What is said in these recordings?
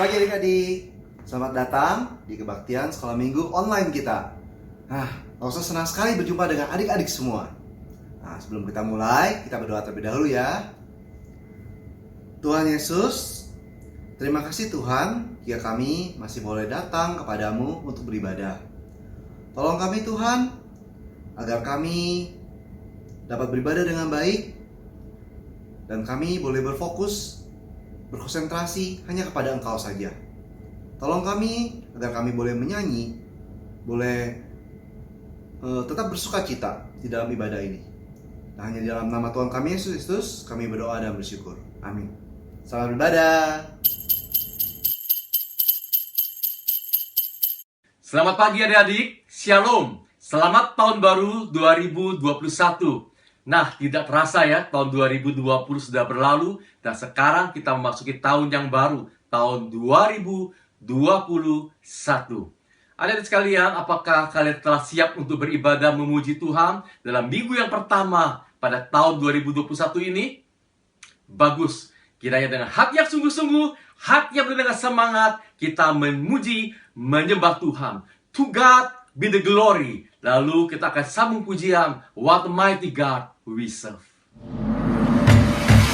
Pagi adik-adik, selamat datang di kebaktian sekolah minggu online kita. Saya senang sekali berjumpa dengan adik-adik semua. Sebelum kita mulai, kita berdoa terlebih dahulu ya. Tuhan Yesus, terima kasih Tuhan, jika kami masih boleh datang kepadamu untuk beribadah. Tolong kami Tuhan, agar kami dapat beribadah dengan baik, dan kami boleh berkonsentrasi hanya kepada Engkau saja. Tolong kami agar kami boleh menyanyi, boleh tetap bersuka cita di dalam ibadah ini. Hanya di dalam nama Tuhan kami Yesus Kristus kami berdoa dan bersyukur. Amin. Selamat beribadah. Selamat pagi adik-adik, Shalom. Selamat tahun baru 2021. Tidak terasa ya, tahun 2020 sudah berlalu dan sekarang kita memasuki tahun yang baru, tahun 2021. Adik-adik sekalian, apakah kalian telah siap untuk beribadah memuji Tuhan dalam minggu yang pertama pada tahun 2021 ini? Bagus, kiranya dengan hati yang sungguh-sungguh, hati yang penuh dengan semangat, kita memuji, menyembah Tuhan. To God be the glory. Lalu kita akan sambung pujian, What a mighty God we serve.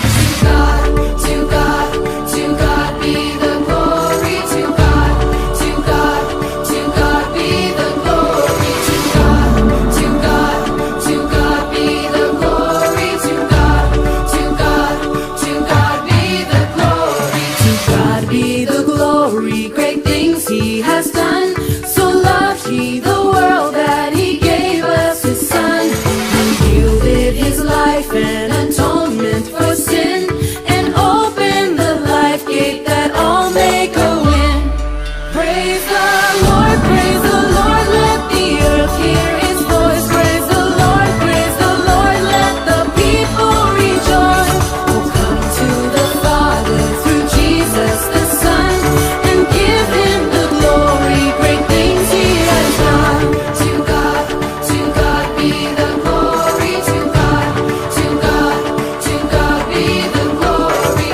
To God be the glory. To God be the glory. To God be the glory. To God be the glory. To God be the glory. Great things He has done. So loved He the world that He gave us His Son. He yielded His life and atonement for sin, and opened the life gate that all may go in. Praise the Lord, let the earth hear His voice. Praise the Lord, let the people rejoice. Oh, come to the Father through Jesus the Son, and give Him the glory, great things He has done. To God be the glory. To God be the glory.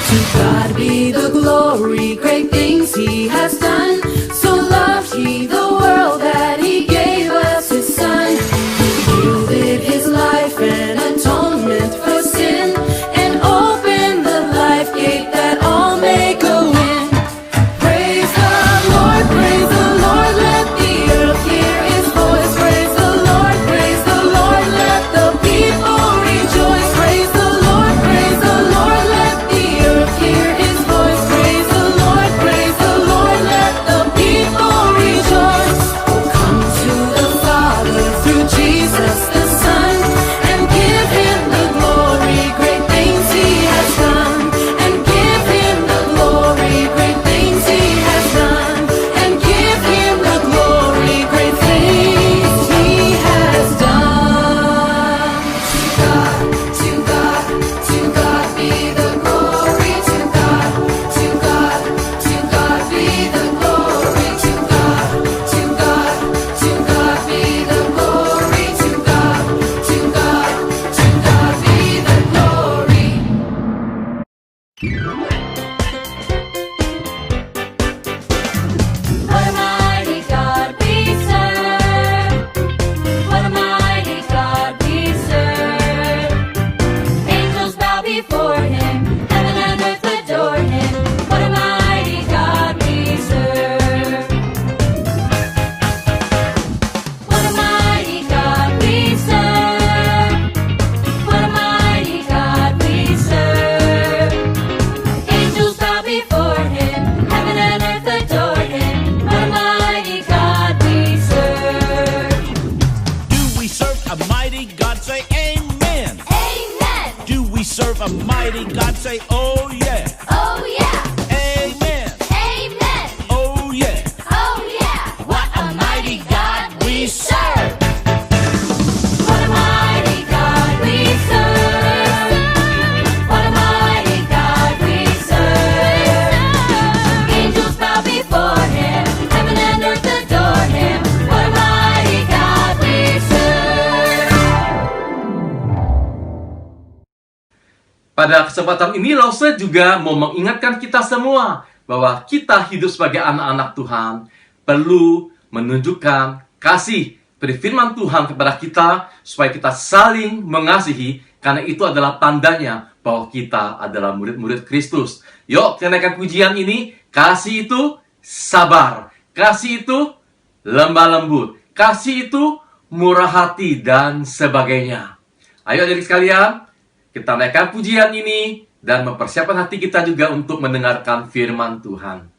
To God be the glory, great things He has done. So loved He the world that He gave us His Son. He yielded His life and atonement for sin, and opened the life gate that all may go in. Praise the Lord, let the earth hear His voice. Praise the Lord, let the people rejoice. Praise the Lord, let the earth hear His voice. Praise the Lord, let the people rejoice. Oh, come to the Father through Jesus the Son, and give Him the glory, great things He has done. And give Him the glory, great things He has done. And give Him the glory, great things He has done. To God be the glory. To God be the glory. To God be the glory. To God be the glory. What a mighty God we serve. What a mighty God we serve. Angels bow before Him, heaven and earth adore Him. What a mighty God we serve. What a mighty God we serve. What a mighty God we serve. Angels bow before Him, heaven and earth adore Him. What a mighty God we serve. Do we serve a mighty God? Say amen. Amen. Do we serve a mighty God? Say oh yeah. Oh yeah. Amen. Amen. Oh yeah. Oh yeah. What a mighty God we serve. What a mighty God we serve. What a mighty God we serve. Angels bow before Him, heaven and earth adore Him. What a mighty God we serve. pada kesempatan ini Lause juga mau mengingatkan kita semua bahwa kita hidup sebagai anak-anak Tuhan perlu menunjukkan kasih dari firman Tuhan kepada kita supaya kita saling mengasihi, karena itu adalah tandanya bahwa kita adalah murid-murid Kristus. Yuk, kita naikkan pujian ini. Kasih itu sabar, kasih itu lemah lembut, kasih itu murah hati, dan sebagainya. Ayo adik sekalian, kita naikkan pujian ini dan mempersiapkan hati kita juga untuk mendengarkan firman Tuhan.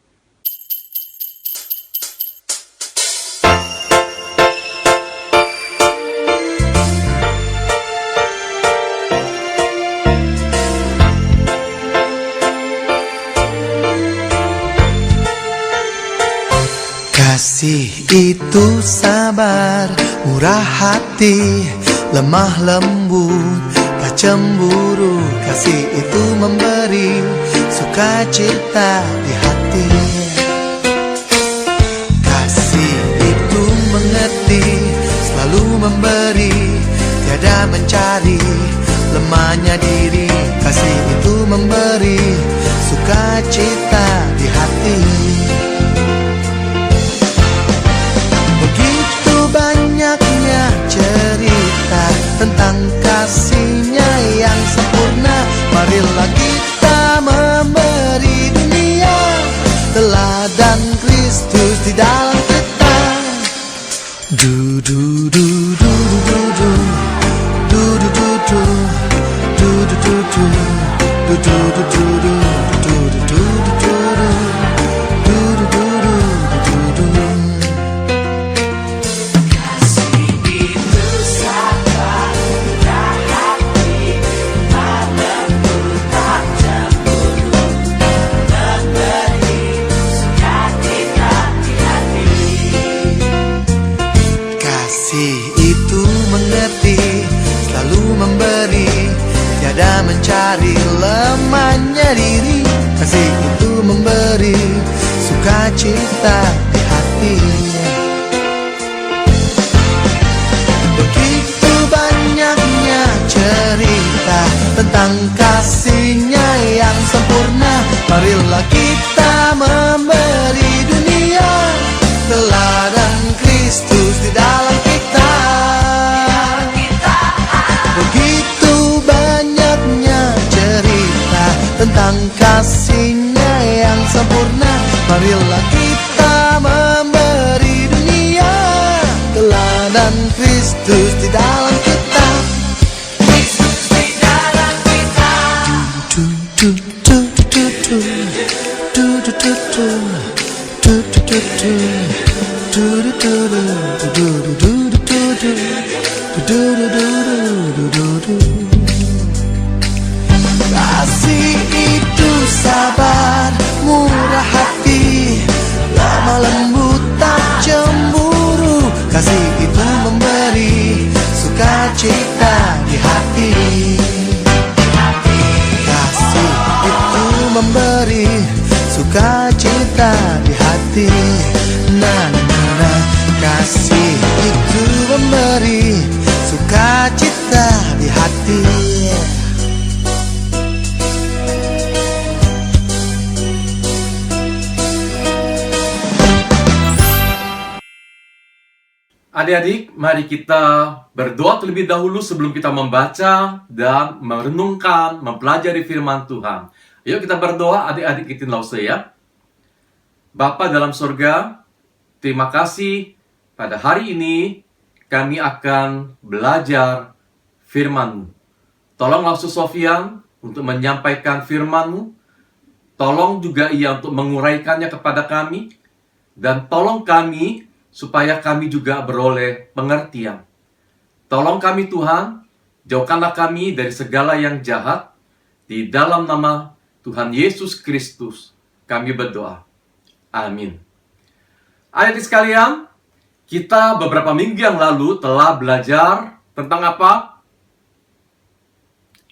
Kasih itu sabar, murah hati, lemah lembut, tak cemburu. Kasih itu memberi sukacita di hati. Kasih itu mengerti, selalu memberi, tiada mencari lemahnya diri. Kasih itu memberi sukacita di hati. Begitu banyaknya cerita tentang kasih-Nya yang sempurna. Marilah kita memberi dunia teladan Kristus di dalam kita. Du du du du du du du du du du du du du du du du du du du. Mencari lemahnya diri. Kasih itu memberi sukacita di hati. Begitu banyaknya cerita tentang kasih-Nya yang sempurna. Marilah kita memberi dunia teladan Kristus di dalam kita. Begitu banyaknya cerita tentang kasih-Nya yang sempurna. Marilah kita memberi dunia teladan Kristus di dalam kita. Kristus di dalam kita. Du du du du du du du du du du du du du du du du du du du. Kasih itu sabar, murah hati, lemah lembut, tak cemburu. Kasih itu memberi sukacita di hati. Kasih itu memberi sukacita di hati. Na na na. Kasih itu memberi sukacita di hati. Adik-adik, mari kita berdoa terlebih dahulu sebelum kita membaca dan merenungkan, mempelajari firman Tuhan. Yuk kita berdoa, adik-adik ikutin Lause ya. Bapa dalam surga, terima kasih pada hari ini kami akan belajar firman-Mu. Tolong Lause Sofian untuk menyampaikan firman-Mu. Tolong juga ia untuk menguraikannya kepada kami. Dan tolong kami supaya kami juga beroleh pengertian. Tolong kami Tuhan, jauhkanlah kami dari segala yang jahat. Di dalam nama Tuhan Yesus Kristus kami berdoa. Amin. Adik sekalian, kita beberapa minggu yang lalu telah belajar tentang apa?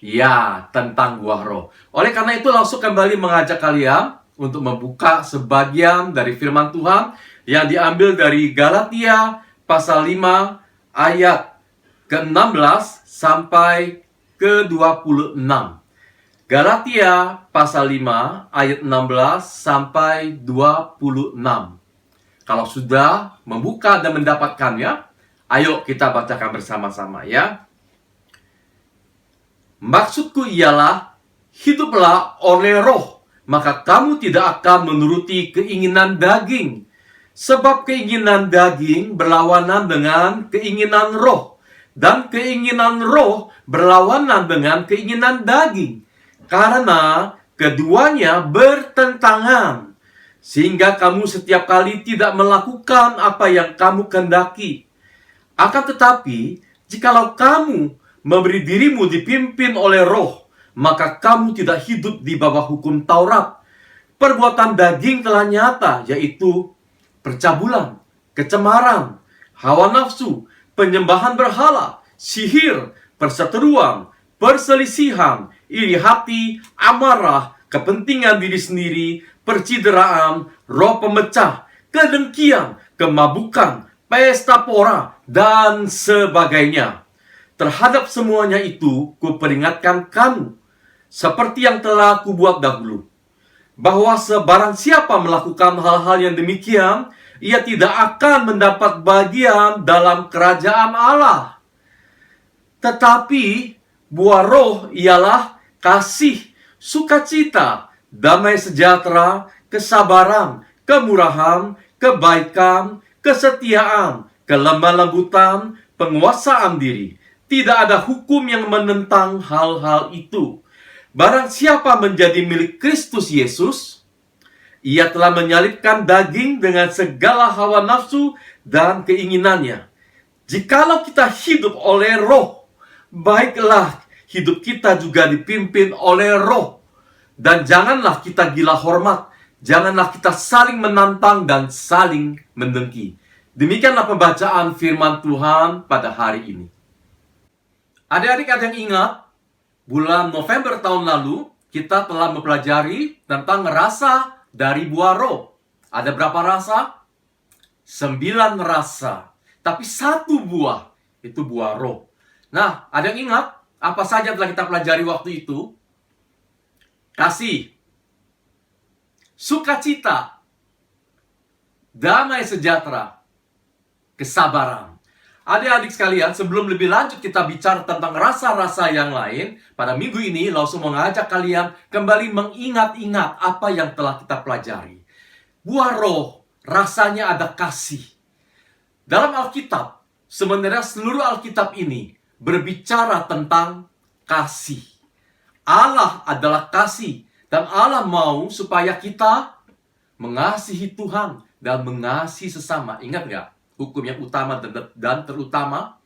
Ya, tentang buah roh. Oleh karena itu langsung kembali mengajak kalian untuk membuka sebagian dari firman Tuhan yang diambil dari Galatia pasal 5 ayat ke-16 sampai ke-26. Galatia pasal 5 ayat 16 sampai 26. Kalau sudah membuka dan mendapatkannya, ayo kita bacakan bersama-sama ya. Maksudku ialah, hiduplah oleh roh, maka kamu tidak akan menuruti keinginan daging. Sebab keinginan daging berlawanan dengan keinginan roh, dan keinginan roh berlawanan dengan keinginan daging. Karena keduanya bertentangan, sehingga kamu setiap kali tidak melakukan apa yang kamu kehendaki. Akan tetapi, jikalau kamu memberi dirimu dipimpin oleh roh, maka kamu tidak hidup di bawah hukum Taurat. Perbuatan daging telah nyata, yaitu percabulan, kecemaran, hawa nafsu, penyembahan berhala, sihir, perseteruan, perselisihan, iri hati, amarah, kepentingan diri sendiri, percideraan, roh pemecah, kedengkian, kemabukan, pesta pora, dan sebagainya. Terhadap semuanya itu, kuperingatkan kamu, seperti yang telah kubuat dahulu, bahwa sebarang siapa melakukan hal-hal yang demikian, ia tidak akan mendapat bagian dalam kerajaan Allah. Tetapi buah roh ialah kasih, sukacita, damai sejahtera, kesabaran, kemurahan, kebaikan, kesetiaan, kelemah lembutan, penguasaan diri. Tidak ada hukum yang menentang hal-hal itu. Barang siapa menjadi milik Kristus Yesus, ia telah menyalibkan daging dengan segala hawa nafsu dan keinginannya. Jikalau kita hidup oleh roh, baiklah hidup kita juga dipimpin oleh roh. Dan janganlah kita gila hormat, janganlah kita saling menantang dan saling mendengki. Demikianlah pembacaan firman Tuhan pada hari ini. Adik-adik ada yang ingat, bulan November tahun lalu, kita telah mempelajari tentang rasa dari buah roh. Ada berapa rasa? 9 rasa. Tapi 1 buah, itu buah roh. Nah, ada yang ingat apa saja telah kita pelajari waktu itu? Kasih, sukacita, damai sejahtera, kesabaran. Adik-adik sekalian, sebelum lebih lanjut kita bicara tentang rasa-rasa yang lain, pada minggu ini langsung mengajak kalian kembali mengingat-ingat apa yang telah kita pelajari. Buah roh, rasanya ada kasih. Dalam Alkitab, sebenarnya seluruh Alkitab ini berbicara tentang kasih. Allah adalah kasih, dan Allah mau supaya kita mengasihi Tuhan dan mengasihi sesama. Ingat nggak? Hukum yang utama dan terutama,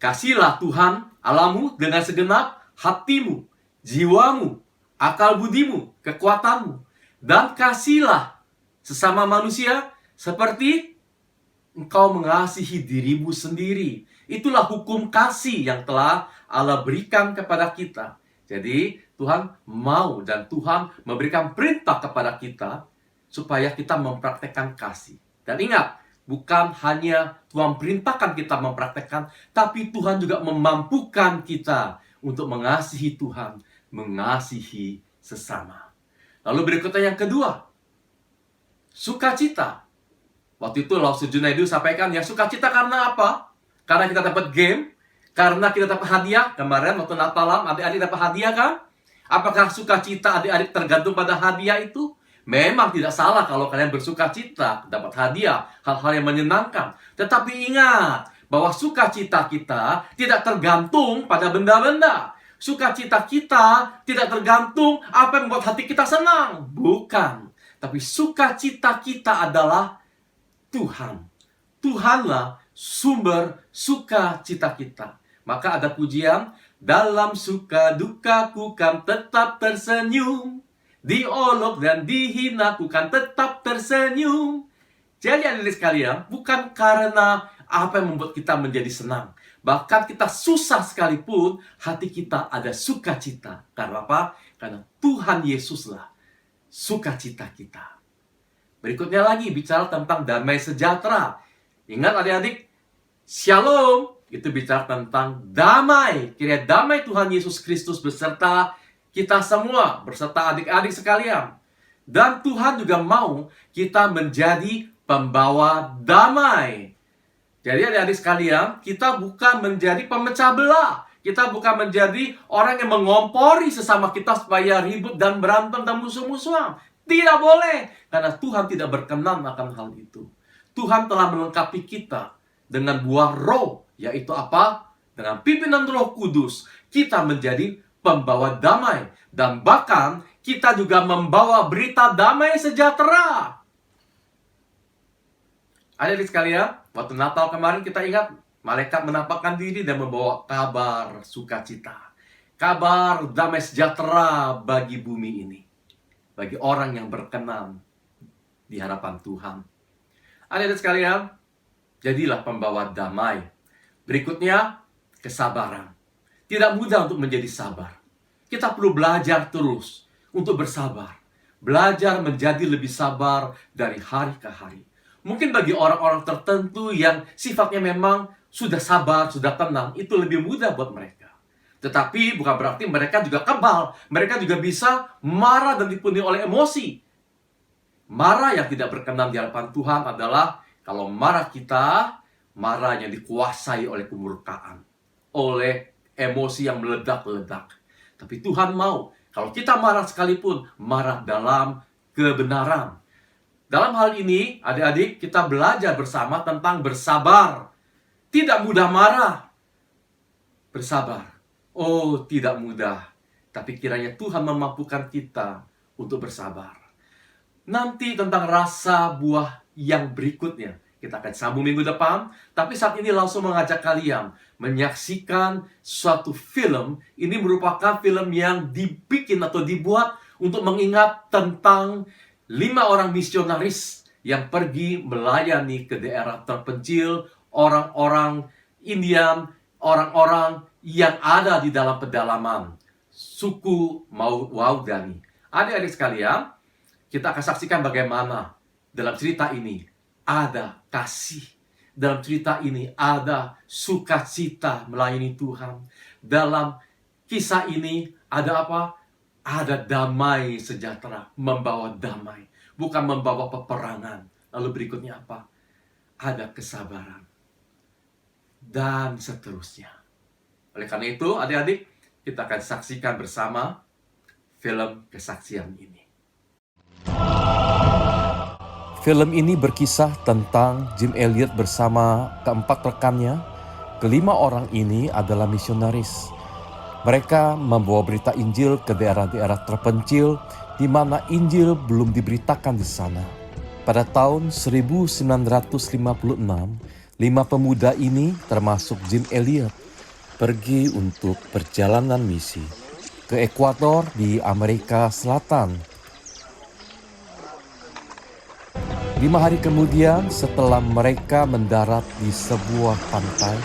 kasihlah Tuhan Allahmu dengan segenap hatimu, jiwamu, akal budimu, kekuatanmu, dan kasihlah sesama manusia seperti engkau mengasihi dirimu sendiri. Itulah hukum kasih yang telah Allah berikan kepada kita. Jadi Tuhan mau dan Tuhan memberikan perintah kepada kita supaya kita mempraktekkan kasih. Dan ingat, bukan hanya Tuhan perintahkan kita mempraktekkan, tapi Tuhan juga memampukan kita untuk mengasihi Tuhan, mengasihi sesama. Lalu berikutnya yang kedua, sukacita. Waktu itu Laus Junaidu sampaikan, ya sukacita karena apa? Karena kita dapat game, karena kita dapat hadiah. Kemarin waktu Natalan, adik-adik dapat hadiah kan? Apakah sukacita adik-adik tergantung pada hadiah itu? Memang tidak salah kalau kalian bersukacita, dapat hadiah, hal-hal yang menyenangkan. Tetapi ingat, bahwa sukacita kita tidak tergantung pada benda-benda. Sukacita kita tidak tergantung apa yang membuat hati kita senang. Bukan. Tapi sukacita kita adalah Tuhan. Tuhanlah sumber sukacita kita. Maka ada pujian, dalam suka dukaku kan tetap tersenyum. Diolok dan dihina, ku kan tetap tersenyum. Jadi adik-adik sekalian, bukan karena apa yang membuat kita menjadi senang. Bahkan kita susah sekalipun, hati kita ada sukacita. Karena apa? Karena Tuhan Yesuslah sukacita kita. Berikutnya lagi, bicara tentang damai sejahtera. Ingat adik-adik, Shalom, itu bicara tentang damai. Kiranya damai Tuhan Yesus Kristus beserta kita semua berserta adik-adik sekalian. Dan Tuhan juga mau kita menjadi pembawa damai. Jadi adik-adik sekalian, kita bukan menjadi pemecah belah. Kita bukan menjadi orang yang mengompori sesama kita supaya ribut dan berantem dan musuh-musuhan. Tidak boleh, karena Tuhan tidak berkenan akan hal itu. Tuhan telah melengkapi kita dengan buah roh, yaitu apa? Dengan pimpinan Roh Kudus, kita menjadi pembawa damai. Dan bahkan kita juga membawa berita damai sejahtera. Adik-adik sekalian, waktu Natal kemarin kita ingat malaikat menampakkan diri dan membawa kabar sukacita. Kabar damai sejahtera bagi bumi ini. Bagi orang yang berkenan di hadapan Tuhan. Adik-adik sekalian, jadilah pembawa damai. Berikutnya, kesabaran. Tidak mudah untuk menjadi sabar. Kita perlu belajar terus untuk bersabar. Belajar menjadi lebih sabar dari hari ke hari. Mungkin bagi orang-orang tertentu yang sifatnya memang sudah sabar, sudah tenang, itu lebih mudah buat mereka. Tetapi bukan berarti mereka juga kebal. Mereka juga bisa marah dan dipenuhi oleh emosi. Marah yang tidak berkenan di hadapan Tuhan adalah kalau marah kita, marah yang dikuasai oleh kemurkaan, oleh emosi yang meledak-ledak. Tapi Tuhan mau, kalau kita marah sekalipun, marah dalam kebenaran. Dalam hal ini, adik-adik, kita belajar bersama tentang bersabar. Tidak mudah marah. Bersabar. Oh, tidak mudah. Tapi kiranya Tuhan memampukan kita untuk bersabar. Nanti tentang rasa buah yang berikutnya kita akan sambung minggu depan. Tapi saat ini langsung mengajak kalian menyaksikan suatu film. Ini merupakan film yang dibikin atau dibuat untuk mengingat tentang 5 orang misionaris yang pergi melayani ke daerah terpencil, orang-orang Indian, orang-orang yang ada di dalam pedalaman suku Waudani. Adik-adik sekalian, kita akan saksikan bagaimana dalam cerita ini ada kasih. Dalam cerita ini ada sukacita melayani Tuhan. Dalam kisah ini ada apa? Ada damai sejahtera, membawa damai, bukan membawa peperangan. Lalu berikutnya apa? Ada kesabaran. Dan seterusnya. Oleh karena itu, adik-adik, kita akan saksikan bersama film kesaksian ini. Film ini berkisah tentang Jim Elliot bersama keempat rekannya. Kelima orang ini adalah misionaris. Mereka membawa berita Injil ke daerah-daerah terpencil di mana Injil belum diberitakan di sana. Pada tahun 1956, 5 pemuda ini termasuk Jim Elliot pergi untuk perjalanan misi ke Ekuador di Amerika Selatan. 5 hari kemudian setelah mereka mendarat di sebuah pantai,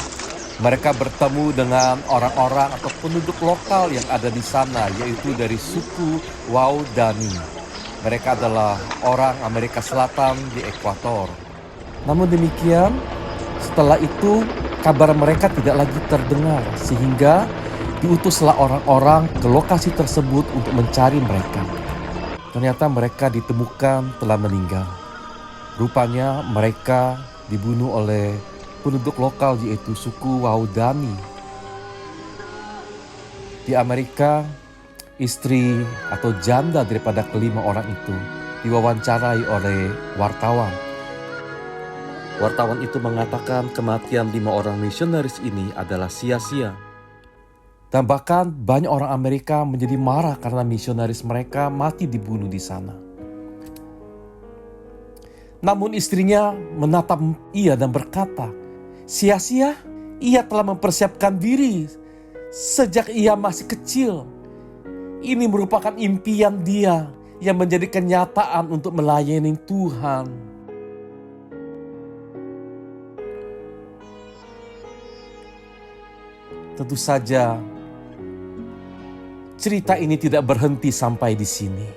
mereka bertemu dengan orang-orang atau penduduk lokal yang ada di sana, yaitu dari suku Waudani. Mereka adalah orang Amerika Selatan di Ekuador. Namun demikian, setelah itu kabar mereka tidak lagi terdengar, sehingga diutuslah orang-orang ke lokasi tersebut untuk mencari mereka. Ternyata mereka ditemukan telah meninggal. Rupanya mereka dibunuh oleh penduduk lokal yaitu suku Waudani. Di Amerika, istri atau janda daripada kelima orang itu diwawancarai oleh wartawan. Wartawan itu mengatakan kematian 5 orang misionaris ini adalah sia-sia. Dan bahkan banyak orang Amerika menjadi marah karena misionaris mereka mati dibunuh di sana. Namun istrinya menatap ia dan berkata, sia-sia, ia telah mempersiapkan diri sejak ia masih kecil. Ini merupakan impian dia yang menjadi kenyataan untuk melayani Tuhan. Tentu saja, cerita ini tidak berhenti sampai di sini.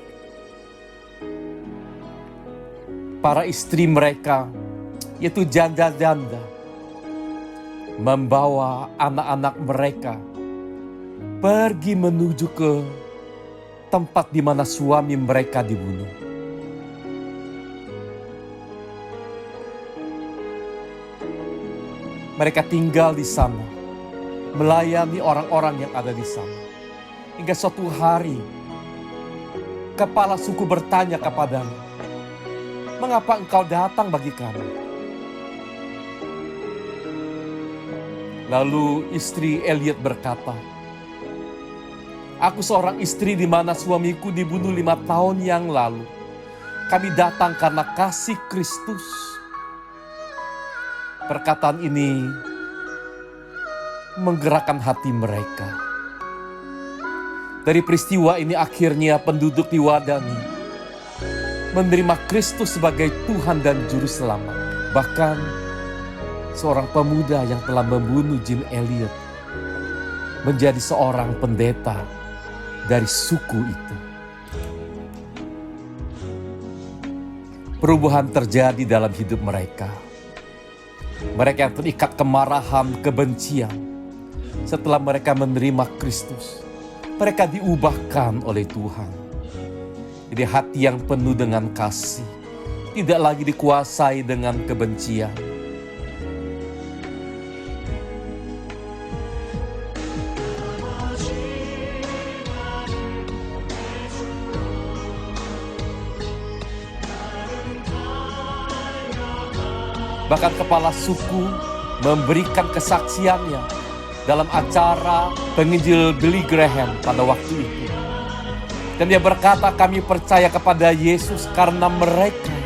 Para istri mereka, yaitu janda-janda, membawa anak-anak mereka pergi menuju ke tempat di mana suami mereka dibunuh. Mereka tinggal di sana, melayani orang-orang yang ada di sana. Hingga suatu hari, kepala suku bertanya kepadanya, "Mengapa engkau datang bagi kami?" Lalu istri Elliot berkata, "Aku seorang istri di mana suamiku dibunuh 5 tahun yang lalu. Kami datang karena kasih Kristus." Perkataan ini menggerakkan hati mereka. Dari peristiwa ini akhirnya penduduk di Wadani menerima Kristus sebagai Tuhan dan Juru Selamat. Bahkan seorang pemuda yang telah membunuh Jim Elliot menjadi seorang pendeta dari suku itu. Perubahan terjadi dalam hidup mereka. Mereka yang terikat kemarahan, kebencian, setelah mereka menerima Kristus, mereka diubahkan oleh Tuhan. Jadi hati yang penuh dengan kasih, tidak lagi dikuasai dengan kebencian. Bahkan kepala suku memberikan kesaksiannya dalam acara penginjil Billy Graham pada waktu itu. Dan dia berkata, "Kami percaya kepada Yesus karena mereka,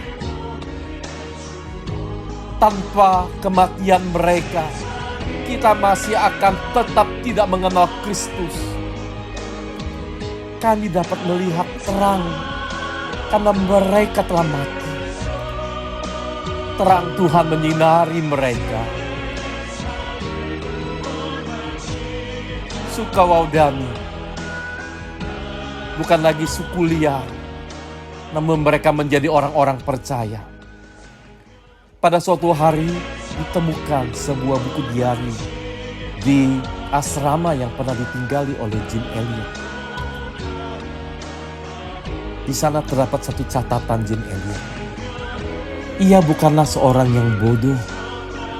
tanpa kematian mereka, kita masih akan tetap tidak mengenal Kristus. Kami dapat melihat terang karena mereka telah mati. Terang Tuhan menyinari mereka." Suku Wadani bukan lagi suku liar, namun mereka menjadi orang-orang percaya. Pada suatu hari ditemukan sebuah buku diari di asrama yang pernah ditinggali oleh Jim Elliot. Di sana terdapat satu catatan Jim Elliot. Ia bukanlah seorang yang bodoh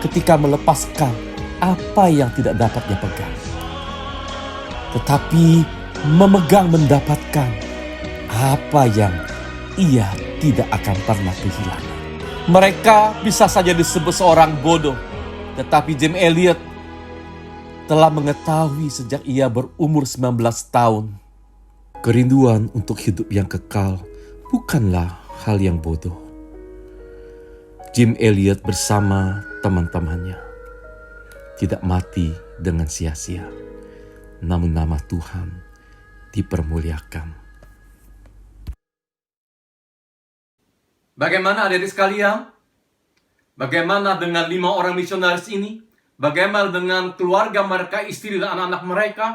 ketika melepaskan apa yang tidak dapat dia pegang, tetapi memegang mendapatkan apa yang ia tidak akan pernah kehilangan. Mereka bisa saja disebut seorang bodoh, tetapi Jim Elliot telah mengetahui sejak ia berumur 19 tahun. Kerinduan untuk hidup yang kekal bukanlah hal yang bodoh. Jim Elliot bersama teman-temannya tidak mati dengan sia-sia, namun nama Tuhan dipermuliakan. Bagaimana adik-adik sekalian? Bagaimana dengan 5 orang misionaris ini? Bagaimana dengan keluarga mereka, istri dan anak-anak mereka?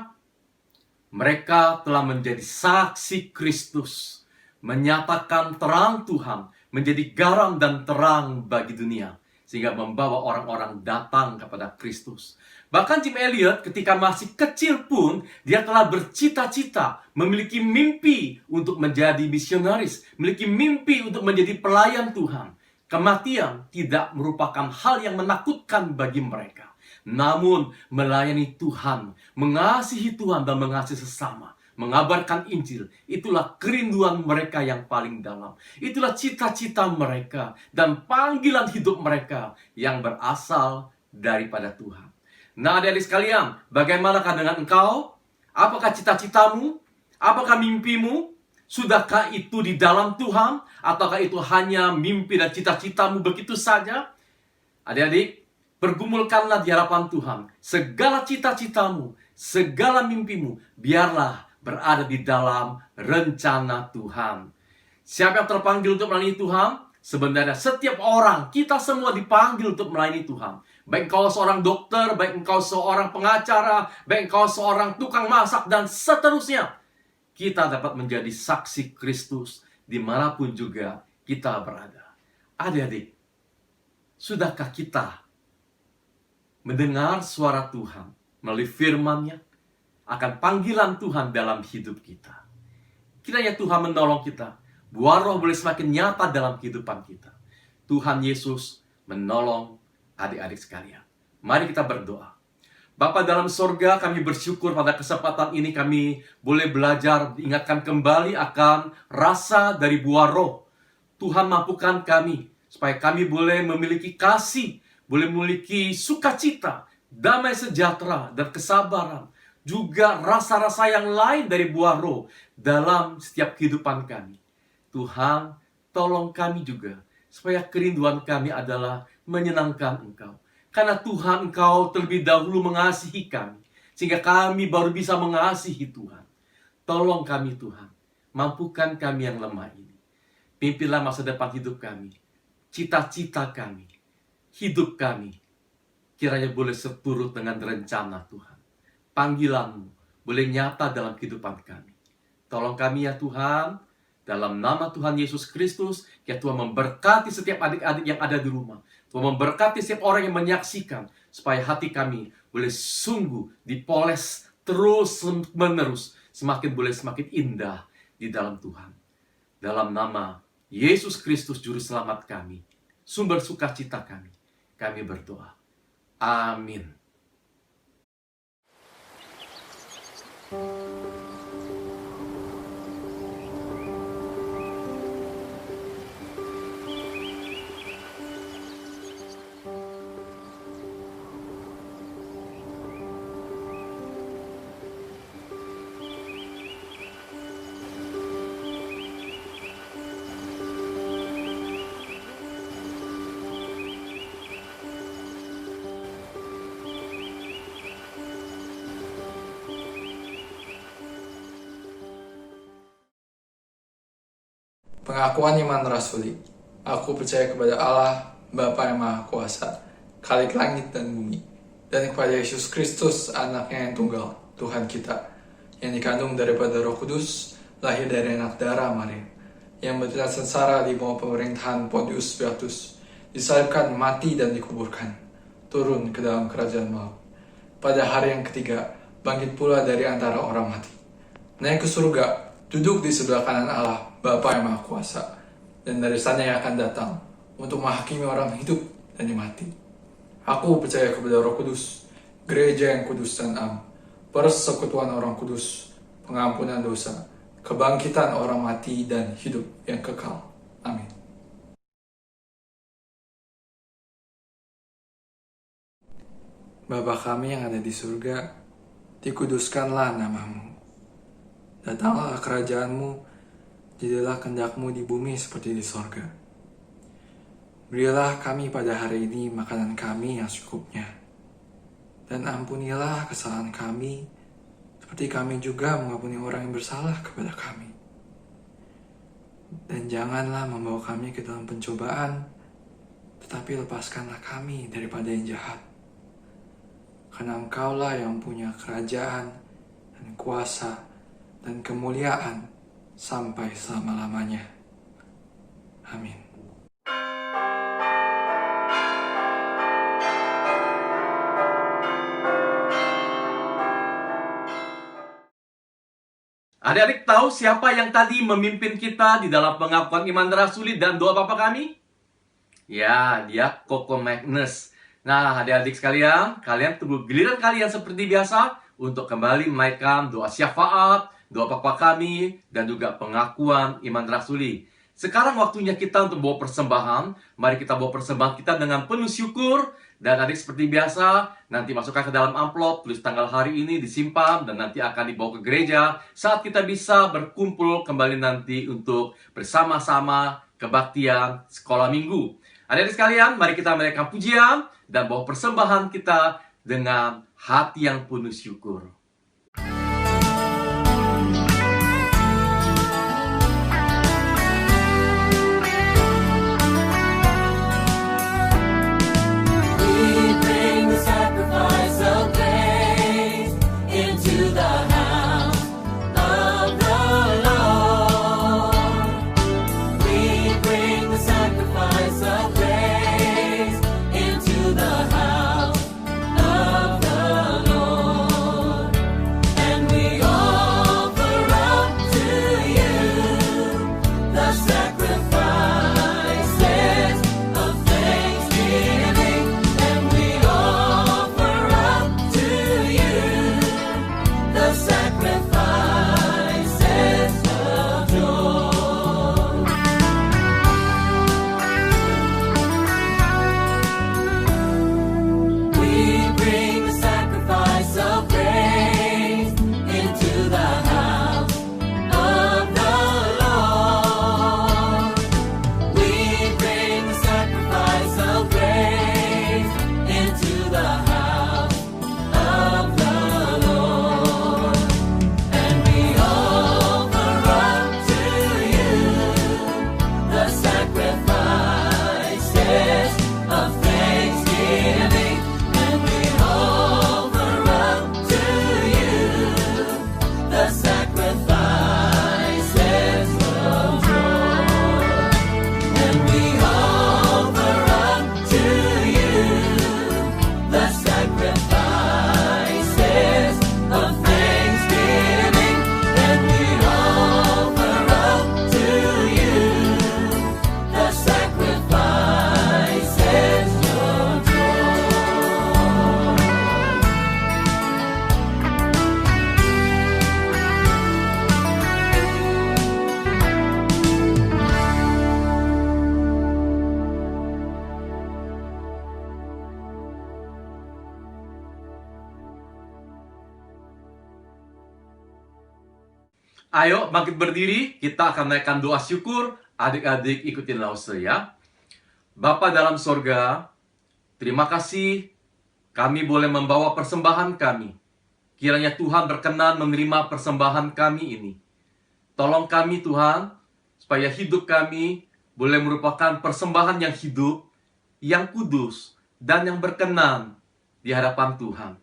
Mereka telah menjadi saksi Kristus, menyatakan terang Tuhan, menjadi garam dan terang bagi dunia, sehingga membawa orang-orang datang kepada Kristus. Bahkan Jim Elliot ketika masih kecil pun, dia telah bercita-cita, memiliki mimpi untuk menjadi misionaris, memiliki mimpi untuk menjadi pelayan Tuhan. Kematian tidak merupakan hal yang menakutkan bagi mereka. Namun melayani Tuhan, mengasihi Tuhan dan mengasihi sesama, mengabarkan Injil, itulah kerinduan mereka yang paling dalam. Itulah cita-cita mereka dan panggilan hidup mereka yang berasal daripada Tuhan. Nah, adik-adik sekalian, bagaimanakah dengan engkau? Apakah cita-citamu? Apakah mimpimu? Sudahkah itu di dalam Tuhan? Ataukah itu hanya mimpi dan cita-citamu begitu saja? Adik-adik, pergumulkanlah di hadapan Tuhan. Segala cita-citamu, segala mimpimu, biarlah berada di dalam rencana Tuhan. Siapa yang terpanggil untuk melayani Tuhan? Sebenarnya setiap orang, kita semua dipanggil untuk melayani Tuhan. Baik engkau seorang dokter, baik engkau seorang pengacara, baik engkau seorang tukang masak, dan seterusnya. Kita dapat menjadi saksi Kristus dimanapun juga kita berada. Adik-adik, sudahkah kita mendengar suara Tuhan melalui firman-Nya, akan panggilan Tuhan dalam hidup kita? Kiranya Tuhan menolong kita. Buah roh boleh semakin nyata dalam kehidupan kita. Tuhan Yesus menolong adik-adik sekalian. Mari kita berdoa. Bapa dalam sorga, kami bersyukur pada kesempatan ini kami boleh belajar, diingatkan kembali akan rasa dari buah roh. Tuhan mampukan kami, supaya kami boleh memiliki kasih, boleh memiliki sukacita, damai sejahtera, dan kesabaran. Juga rasa-rasa yang lain dari buah roh dalam setiap kehidupan kami. Tuhan, tolong kami juga, supaya kerinduan kami adalah menyenangkan Engkau. Karena Tuhan, Engkau terlebih dahulu mengasihi kami, sehingga kami baru bisa mengasihi Tuhan. Tolong kami Tuhan, mampukan kami yang lemah ini. Pimpinlah masa depan hidup kami, cita-cita kami, hidup kami. Kiranya boleh seturut dengan rencana Tuhan. Panggilan-Mu boleh nyata dalam kehidupan kami. Tolong kami ya Tuhan, dalam nama Tuhan Yesus Kristus, ya Tuhan memberkati setiap adik-adik yang ada di rumah. Tuhan memberkati setiap orang yang menyaksikan, supaya hati kami boleh sungguh dipoles terus menerus, semakin indah di dalam Tuhan. Dalam nama Yesus Kristus Juru Selamat kami, sumber sukacita kami berdoa. Amin. Pengakuan iman rasuli. Aku percaya kepada Allah, Bapa yang Maha Kuasa, Khalik langit dan bumi, dan kepada Yesus Kristus, anaknya yang tunggal, Tuhan kita, yang dikandung daripada Roh Kudus, lahir dari anak darah Maria, yang menderita sengsara di bawah pemerintahan Pontius Pilatus, disalibkan, mati dan dikuburkan, turun ke dalam kerajaan maut. Pada hari yang ketiga, bangkit pula dari antara orang mati, naik ke surga, duduk di sebelah kanan Allah, Bapa yang Maha Kuasa, dan dari sana yang akan datang untuk menghakimi orang hidup dan yang mati. Aku percaya kepada Roh Kudus, gereja yang kudus dan am, persekutuan orang kudus, pengampunan dosa, kebangkitan orang mati dan hidup yang kekal. Amin. Bapa kami yang ada di surga, dikuduskanlah nama-Mu. Datanglah kerajaan-Mu, jadilah kehendak-Mu di bumi seperti di sorga. Berilah kami pada hari ini makanan kami yang secukupnya. Dan ampunilah kesalahan kami, seperti kami juga mengampuni orang yang bersalah kepada kami. Dan janganlah membawa kami ke dalam pencobaan, tetapi lepaskanlah kami daripada yang jahat. Karena Engkaulah yang punya kerajaan dan kuasa dan kemuliaan sampai selama-lamanya. Amin. Adik-adik tahu siapa yang tadi memimpin kita di dalam pengakuan iman rasuli dan doa Bapa kami? Ya, dia Koko Magnus. Nah, adik-adik sekalian, kalian tunggu giliran kalian seperti biasa untuk kembali menaikkan doa syafaat, doa Bapa kami, dan juga pengakuan iman rasuli. Sekarang waktunya kita untuk bawa persembahan. Mari kita bawa persembahan kita dengan penuh syukur. Dan adik seperti biasa, nanti masukkan ke dalam amplop, tulis tanggal hari ini, disimpan, dan nanti akan dibawa ke gereja saat kita bisa berkumpul kembali nanti untuk bersama-sama kebaktian sekolah minggu. Adik-adik sekalian, mari kita menaikkan pujian dan bawa persembahan kita dengan hati yang penuh syukur. Into the house of the Lord. Ayo bangkit berdiri, kita akan naikkan doa syukur. Adik-adik ikutin Lause ya. Bapa dalam sorga, terima kasih kami boleh membawa persembahan kami. Kiranya Tuhan berkenan menerima persembahan kami ini. Tolong kami Tuhan, supaya hidup kami boleh merupakan persembahan yang hidup, yang kudus, dan yang berkenan di hadapan Tuhan.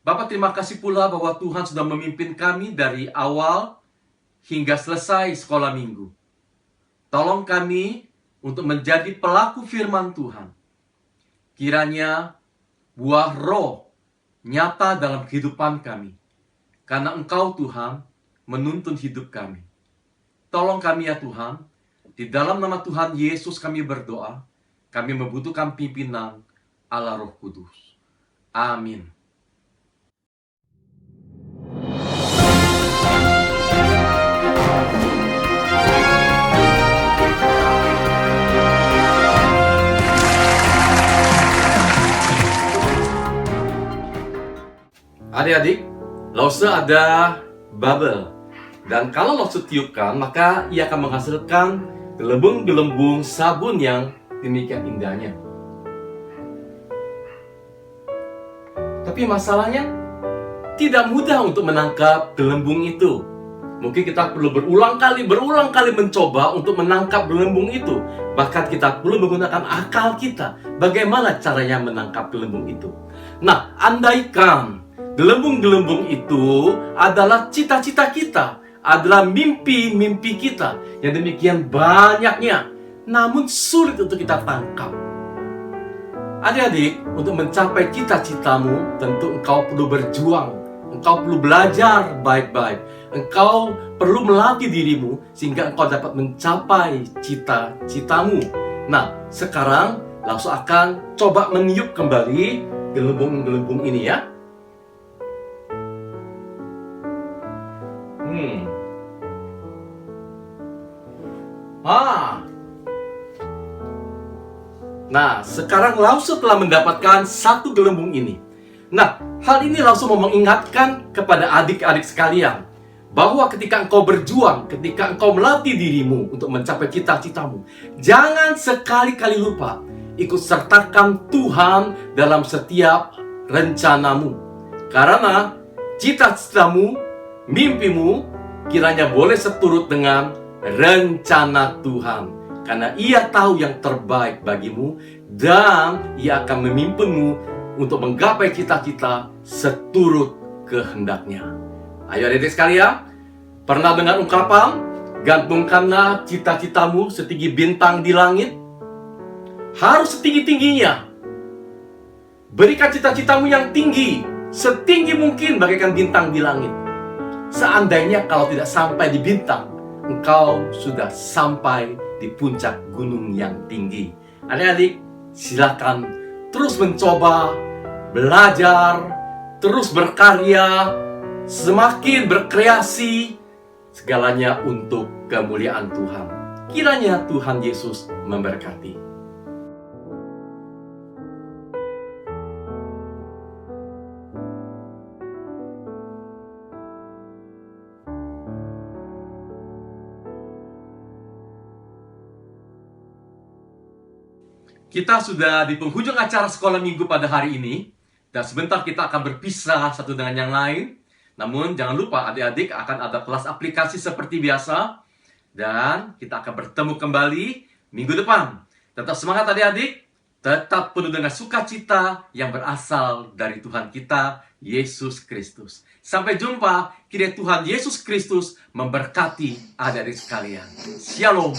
Bapak terima kasih pula bahwa Tuhan sudah memimpin kami dari awal hingga selesai sekolah minggu. Tolong kami untuk menjadi pelaku firman Tuhan. Kiranya buah roh nyata dalam kehidupan kami. Karena Engkau Tuhan menuntun hidup kami. Tolong kami ya Tuhan. Di dalam nama Tuhan Yesus kami berdoa. Kami membutuhkan pimpinan Allah Roh Kudus. Amin. Adik-adik, Lause ada bubble. Dan kalau Lause tiupkan, maka ia akan menghasilkan gelembung-gelembung sabun yang demikian indahnya. Tapi masalahnya, tidak mudah untuk menangkap gelembung itu. Mungkin kita perlu berulang kali mencoba untuk menangkap gelembung itu. Bahkan kita perlu menggunakan akal kita. Bagaimana caranya menangkap gelembung itu? Nah, andaikan gelembung-gelembung itu adalah cita-cita kita, adalah mimpi-mimpi kita yang demikian banyaknya, namun sulit untuk kita tangkap. Adik-adik, untuk mencapai cita-citamu, tentu engkau perlu berjuang, engkau perlu belajar baik-baik, engkau perlu melatih dirimu sehingga engkau dapat mencapai cita-citamu. Nah, sekarang Lause akan coba meniup kembali gelembung-gelembung ini ya. Nah, sekarang Lause telah mendapatkan satu gelembung ini. Nah, hal ini Lause mau mengingatkan kepada adik-adik sekalian bahwa ketika engkau berjuang, ketika engkau melatih dirimu untuk mencapai cita-citamu, jangan sekali-kali lupa ikut sertakan Tuhan dalam setiap rencanamu. Karena cita-citamu, mimpimu kiranya boleh seturut dengan rencana Tuhan. Karena Ia tahu yang terbaik bagimu dan Ia akan memimpinmu untuk menggapai cita-cita seturut kehendaknya. Ayo adik-adik sekalian, pernah dengar ungkapan, gantungkanlah cita-citamu setinggi bintang di langit? Harus setinggi-tingginya. Berikan cita-citamu yang tinggi, setinggi mungkin bagaikan bintang di langit. Seandainya kalau tidak sampai di bintang, engkau sudah sampai di puncak gunung yang tinggi. Adik-adik, silakan terus mencoba, belajar, terus berkarya, semakin berkreasi, segalanya untuk kemuliaan Tuhan. Kiranya Tuhan Yesus memberkati. Kita sudah di penghujung acara sekolah minggu pada hari ini. Dan sebentar kita akan berpisah satu dengan yang lain. Namun jangan lupa adik-adik akan ada kelas aplikasi seperti biasa. Dan kita akan bertemu kembali minggu depan. Tetap semangat adik-adik. Tetap penuh dengan sukacita yang berasal dari Tuhan kita, Yesus Kristus. Sampai jumpa. Kiranya Tuhan Yesus Kristus memberkati adik-adik sekalian. Shalom.